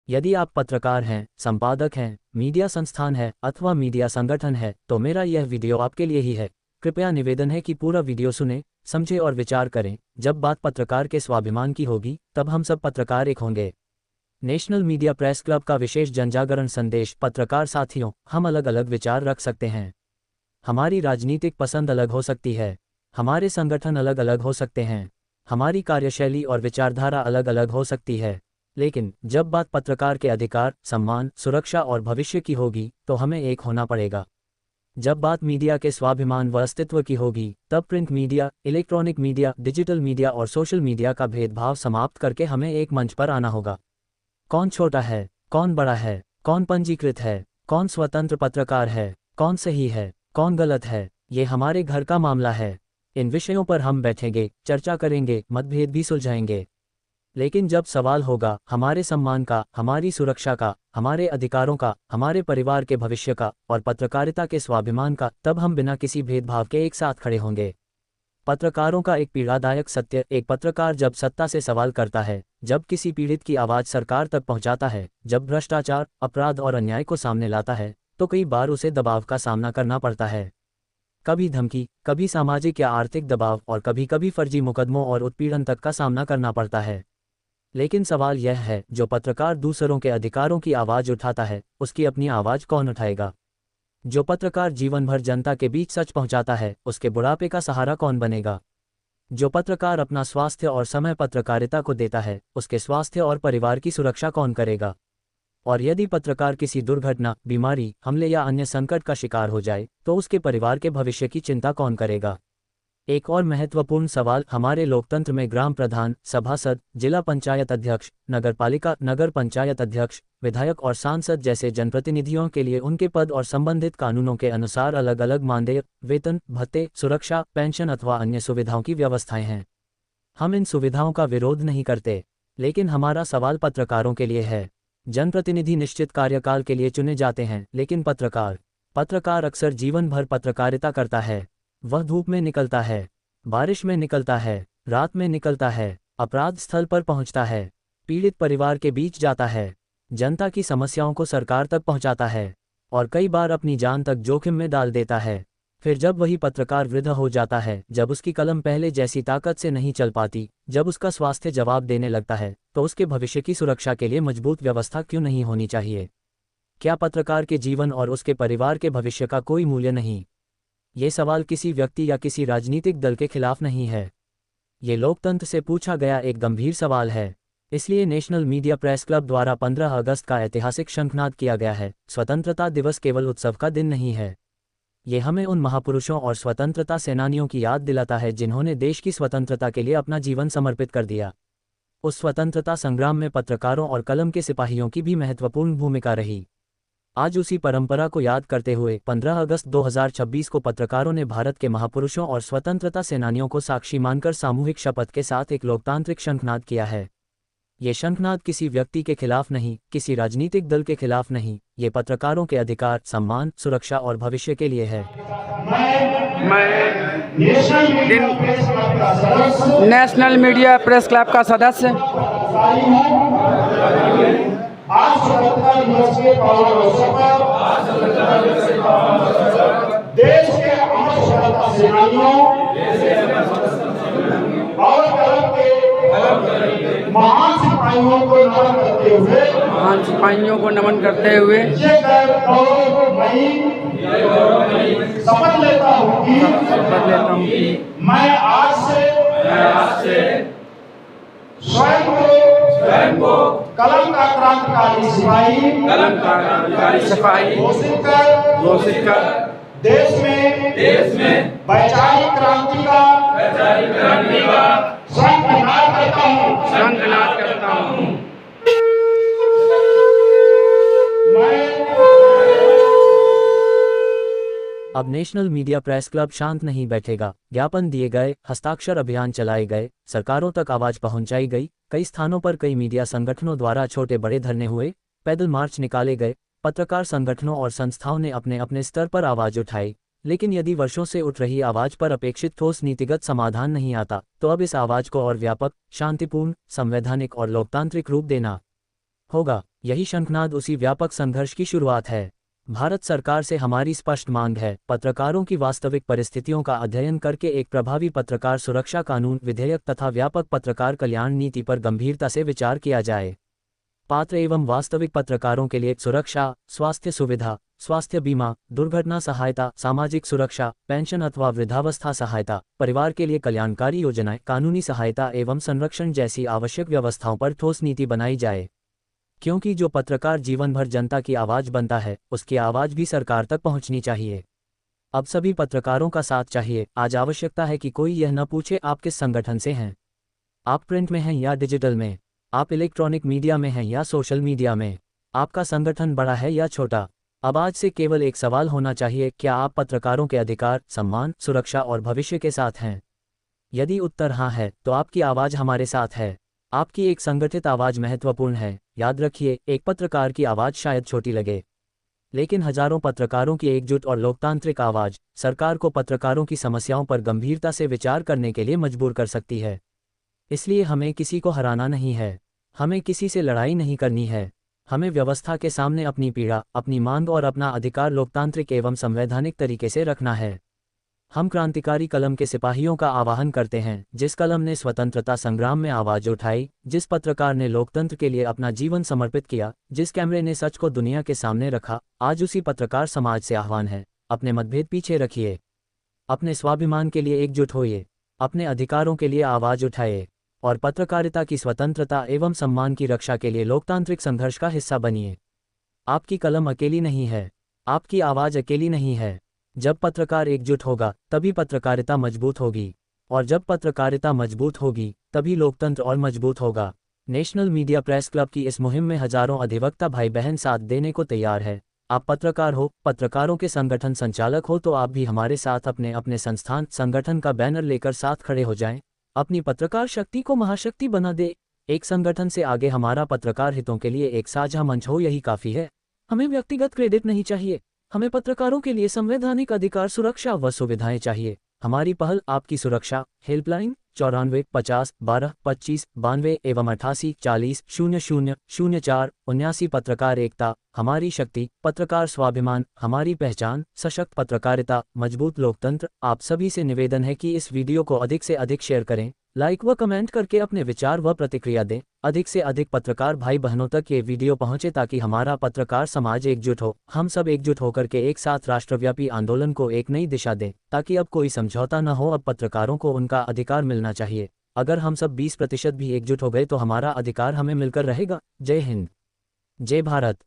यदि आप पत्रकार हैं, संपादक हैं, मीडिया संस्थान है अथवा मीडिया संगठन है तो मेरा यह वीडियो आपके लिए ही है। कृपया निवेदन है कि पूरा वीडियो सुने, समझे और विचार करें। जब बात पत्रकार के स्वाभिमान की होगी तब हम सब पत्रकार एक होंगे। नेशनल मीडिया प्रेस क्लब का विशेष जनजागरण संदेश। पत्रकार साथियों, हम अलग अलग विचार रख सकते हैं, हमारी राजनीतिक पसंद अलग हो सकती है, हमारे संगठन अलग अलग हो सकते हैं, हमारी कार्यशैली और विचारधारा अलग अलग हो सकती है, लेकिन जब बात पत्रकार के अधिकार, सम्मान, सुरक्षा और भविष्य की होगी तो हमें एक होना पड़ेगा। जब बात मीडिया के स्वाभिमान व अस्तित्व की होगी तब print media, electronic media, digital media और सोशल मीडिया का भेदभाव समाप्त करके हमें एक मंच पर आना होगा। कौन छोटा है, कौन बड़ा है, कौन पंजीकृत है, कौन स्वतंत्र पत्रकार है, कौन सही है, कौन गलत है, ये हमारे घर का मामला है। इन विषयों पर हम बैठेंगे, चर्चा करेंगे, मतभेद भी सुलझाएंगे। लेकिन जब सवाल होगा हमारे सम्मान का, हमारी सुरक्षा का, हमारे अधिकारों का, हमारे परिवार के भविष्य का और पत्रकारिता के स्वाभिमान का, तब हम बिना किसी भेदभाव के एक साथ खड़े होंगे। पत्रकारों का एक पीड़ादायक सत्य। एक पत्रकार जब सत्ता से सवाल करता है, जब किसी पीड़ित की आवाज़ सरकार तक पहुंचाता है, जब भ्रष्टाचार, अपराध और अन्याय को सामने लाता है, तो कई बार उसे दबाव का सामना करना पड़ता है। कभी धमकी, कभी सामाजिक या आर्थिक दबाव और कभी कभी फर्जी मुकदमों और उत्पीड़न तक का सामना करना पड़ता है। लेकिन सवाल यह है, जो पत्रकार दूसरों के अधिकारों की आवाज़ उठाता है, उसकी अपनी आवाज़ कौन उठाएगा? जो पत्रकार जीवन भर जनता के बीच सच पहुंचाता है, उसके बुढ़ापे का सहारा कौन बनेगा? जो पत्रकार अपना स्वास्थ्य और समय पत्रकारिता को देता है, उसके स्वास्थ्य और परिवार की सुरक्षा कौन करेगा? और यदि पत्रकार किसी दुर्घटना, बीमारी, हमले या अन्य संकट का शिकार हो जाए तो उसके परिवार के भविष्य की चिंता कौन करेगा? एक और महत्वपूर्ण सवाल, हमारे लोकतंत्र में ग्राम प्रधान, सभासद, जिला पंचायत अध्यक्ष, नगरपालिका, नगर पंचायत अध्यक्ष, विधायक और सांसद जैसे जनप्रतिनिधियों के लिए उनके पद और संबंधित कानूनों के अनुसार अलग अलग मानदेय, वेतन, भत्ते, सुरक्षा, पेंशन अथवा अन्य सुविधाओं की व्यवस्थाएं हैं। हम इन सुविधाओं का विरोध नहीं करते, लेकिन हमारा सवाल पत्रकारों के लिए है। जनप्रतिनिधि निश्चित कार्यकाल के लिए चुने जाते हैं, लेकिन पत्रकार अक्सर जीवन भर पत्रकारिता करता है। वह धूप में निकलता है, बारिश में निकलता है, रात में निकलता है, अपराध स्थल पर पहुंचता है, पीड़ित परिवार के बीच जाता है, जनता की समस्याओं को सरकार तक पहुंचाता है और कई बार अपनी जान तक जोखिम में डाल देता है। फिर जब वही पत्रकार वृद्ध हो जाता है, जब उसकी कलम पहले जैसी ताकत से नहीं चल पाती, जब उसका स्वास्थ्य जवाब देने लगता है, तो उसके भविष्य की सुरक्षा के लिए मजबूत व्यवस्था क्यों नहीं होनी चाहिए? क्या पत्रकार के जीवन और उसके परिवार के भविष्य का कोई मूल्य नहीं? ये सवाल किसी व्यक्ति या किसी राजनीतिक दल के खिलाफ नहीं है। ये लोकतंत्र से पूछा गया एक गंभीर सवाल है। इसलिए नेशनल मीडिया प्रेस क्लब द्वारा 15 अगस्त का ऐतिहासिक शंखनाद किया गया है। स्वतंत्रता दिवस केवल उत्सव का दिन नहीं है, ये हमें उन महापुरुषों और स्वतंत्रता सेनानियों की याद दिलाता है जिन्होंने देश की स्वतंत्रता के लिए अपना जीवन समर्पित कर दिया। उस स्वतंत्रता संग्राम में पत्रकारों और कलम के सिपाहियों की भी महत्वपूर्ण भूमिका रही। आज उसी परंपरा को याद करते हुए 15 अगस्त 2026 को पत्रकारों ने भारत के महापुरुषों और स्वतंत्रता सेनानियों को साक्षी मानकर सामूहिक शपथ के साथ एक लोकतांत्रिक शंखनाद किया है। ये शंखनाद किसी व्यक्ति के खिलाफ नहीं, किसी राजनीतिक दल के खिलाफ नहीं, ये पत्रकारों के अधिकार, सम्मान, सुरक्षा और भविष्य के लिए है। मैं नेशनल मीडिया प्रेस क्लब का सदस्य आज स्वतंत्रता दिवस के पावन अवसर पर देश के अमर स्वतंत्रता सेनानियों और कलम के महान सिपाहियों को नमन करते हुए शपथ लेता हूँ कि मैं आज से स्वयं को कलम का क्रांतिकारी सिपाही घोषित कर देश में वैचारिक क्रांति का शंखनाद करता हूँ। अब नेशनल मीडिया प्रेस क्लब शांत नहीं बैठेगा। ज्ञापन दिए गए, हस्ताक्षर अभियान चलाए गए, सरकारों तक आवाज पहुंचाई गई, कई स्थानों पर कई मीडिया संगठनों द्वारा छोटे बड़े धरने हुए, पैदल मार्च निकाले गए, पत्रकार संगठनों और संस्थाओं ने अपने अपने स्तर पर आवाज उठाई। लेकिन यदि वर्षों से उठ रही आवाज पर अपेक्षित ठोस नीतिगत समाधान नहीं आता, तो अब इस आवाज को और व्यापक, शांतिपूर्ण, संवैधानिक और लोकतांत्रिक रूप देना होगा। यही शंखनाद उसी व्यापक संघर्ष की शुरुआत है। भारत सरकार से हमारी स्पष्ट मांग है, पत्रकारों की वास्तविक परिस्थितियों का अध्ययन करके एक प्रभावी पत्रकार सुरक्षा कानून विधेयक तथा व्यापक पत्रकार कल्याण नीति पर गंभीरता से विचार किया जाए। पात्र एवं वास्तविक पत्रकारों के लिए सुरक्षा, स्वास्थ्य सुविधा, स्वास्थ्य बीमा, दुर्घटना सहायता, सामाजिक सुरक्षा, पेंशन अथवा वृद्धावस्था सहायता, परिवार के लिए कल्याणकारी योजनाएं, कानूनी सहायता एवं संरक्षण जैसी आवश्यक व्यवस्थाओं पर ठोस नीति बनाई जाए। क्योंकि जो पत्रकार जीवन भर जनता की आवाज़ बनता है, उसकी आवाज़ भी सरकार तक पहुंचनी चाहिए। अब सभी पत्रकारों का साथ चाहिए। आज आवश्यकता है कि कोई यह न पूछे आप किस संगठन से हैं, आप प्रिंट में हैं या डिजिटल में, आप इलेक्ट्रॉनिक मीडिया में हैं या सोशल मीडिया में, आपका संगठन बड़ा है या छोटा। अब आज से केवल एक सवाल होना चाहिए, क्या आप पत्रकारों के अधिकार, सम्मान, सुरक्षा और भविष्य के साथ हैं? यदि उत्तर हाँ है, तो आपकी आवाज़ हमारे साथ है। आपकी एक संगठित आवाज़ महत्वपूर्ण है। याद रखिए, एक पत्रकार की आवाज़ शायद छोटी लगे, लेकिन हजारों पत्रकारों की एकजुट और लोकतांत्रिक आवाज़ सरकार को पत्रकारों की समस्याओं पर गंभीरता से विचार करने के लिए मजबूर कर सकती है। इसलिए हमें किसी को हराना नहीं है, हमें किसी से लड़ाई नहीं करनी है। हमें व्यवस्था के सामने अपनी पीड़ा, अपनी मांग और अपना अधिकार लोकतांत्रिक एवं संवैधानिक तरीके से रखना है। हम क्रांतिकारी कलम के सिपाहियों का आह्वान करते हैं, जिस कलम ने स्वतंत्रता संग्राम में आवाज़ उठाई, जिस पत्रकार ने लोकतंत्र के लिए अपना जीवन समर्पित किया, जिस कैमरे ने सच को दुनिया के सामने रखा। आज उसी पत्रकार समाज से आह्वान है, अपने मतभेद पीछे रखिए, अपने स्वाभिमान के लिए एकजुट होइए, अपने अधिकारों के लिए आवाज़ उठाइए और पत्रकारिता की स्वतंत्रता एवं सम्मान की रक्षा के लिए लोकतांत्रिक संघर्ष का हिस्सा बनिए। आपकी कलम अकेली नहीं है, आपकी आवाज़ अकेली नहीं है। जब पत्रकार एकजुट होगा, तभी पत्रकारिता मजबूत होगी, और जब पत्रकारिता मजबूत होगी, तभी लोकतंत्र और मजबूत होगा। नेशनल मीडिया प्रेस क्लब की इस मुहिम में हजारों अधिवक्ता भाई बहन साथ देने को तैयार है। आप पत्रकार हो, पत्रकारों के संगठन संचालक हो, तो आप भी हमारे साथ अपने अपने संस्थान, संगठन का बैनर लेकर साथ खड़े हो जाएं। अपनी पत्रकार शक्ति को महाशक्ति बना दे। एक संगठन से आगे हमारा पत्रकार हितों के लिए एक साझा मंच हो, यही काफ़ी है। हमें व्यक्तिगत क्रेडिट नहीं चाहिए, हमें पत्रकारों के लिए संवैधानिक अधिकार, सुरक्षा व सुविधाएं चाहिए। हमारी पहल आपकी सुरक्षा। हेल्पलाइन 94 50 12 25 92 एवं 88 40 00 04 79। पत्रकार एकता हमारी शक्ति, पत्रकार स्वाभिमान हमारी पहचान, सशक्त पत्रकारिता, मजबूत लोकतंत्र। आप सभी से निवेदन है कि इस वीडियो को अधिक से अधिक शेयर करें, लाइक व कमेंट करके अपने विचार व प्रतिक्रिया दें। अधिक से अधिक पत्रकार भाई बहनों तक ये वीडियो पहुंचे ताकि हमारा पत्रकार समाज एकजुट हो। हम सब एकजुट होकर के एक साथ राष्ट्रव्यापी आंदोलन को एक नई दिशा दें, ताकि अब कोई समझौता न हो। अब पत्रकारों को उनका अधिकार मिलना चाहिए। अगर हम सब 20% भी एकजुट हो गए तो हमारा अधिकार हमें मिलकर रहेगा। जय हिंद, जय भारत।